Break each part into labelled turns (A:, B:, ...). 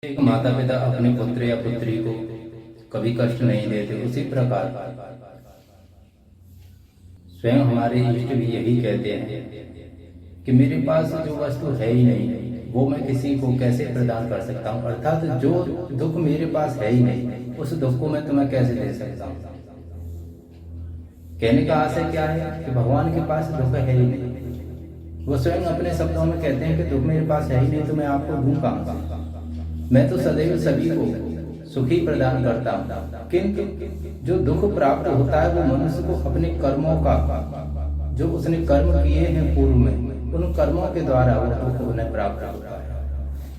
A: एक माता पिता अपने पुत्र या पुत्री को कभी कष्ट नहीं देते, उसी प्रकार स्वयं हमारे इष्ट भी यही कहते हैं कि मेरे पास जो वस्तु है ही नहीं वो मैं किसी को कैसे प्रदान कर सकता हूँ। अर्थात जो दुख मेरे पास है ही नहीं उस दुख को मैं तुम्हें कैसे दे सकता हूँ। कहने का आशय क्या है कि भगवान के पास दुख है ही नहीं। वो स्वयं अपने शब्दों में कहते हैं कि दुख मेरे पास है ही नहीं तो मैं आपको दूं कहां से। मैं तो सदैव सभी को सुखी प्रदान करता हूँ, किंतु जो दुख प्राप्त होता है वो मनुष्य को अपने कर्मों का, जो उसने कर्म किए हैं पूर्व में, उन कर्मों के द्वारा वो दुख उन्हें प्राप्त होता है।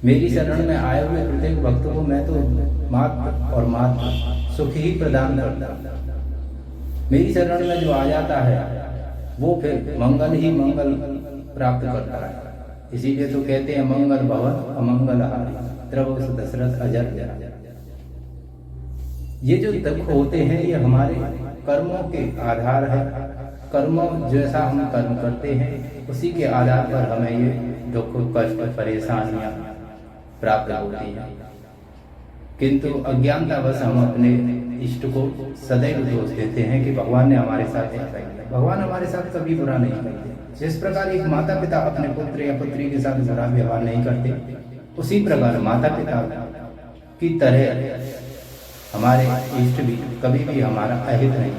A: मेरी शरण में आए हुए प्रत्येक भक्त को मैं तो मात्र और मात्र सुख ही प्रदान करता हूँ। मेरी शरण में जो आ जाता है वो फिर मंगल ही मंगल प्राप्त करता है। इसीलिए तो कहते हैं मंगल भवन अमंगल हारी द्रवस दशरथ अजर। ये जो दुख होते हैं ये हमारे कर्मों के आधार है। कर्म जैसा हम कर्म करते हैं उसी के आधार पर हमें ये दुख कष्ट परेशानियां प्राप्त होती हैं। किंतु अज्ञानतावश हम अपने इष्ट को सदैव दोष देते हैं कि भगवान ने हमारे साथ ऐसा किया। भगवान हमारे साथ कभी बुरा नहीं करते। जिस प्रकार एक माता पिता अपने पुत्र या पुत्री के साथ बुरा व्यवहार नहीं करते, उसी प्रकार माता पिता की तरह हमारे इष्ट भी कभी भी हमारा अहित नहीं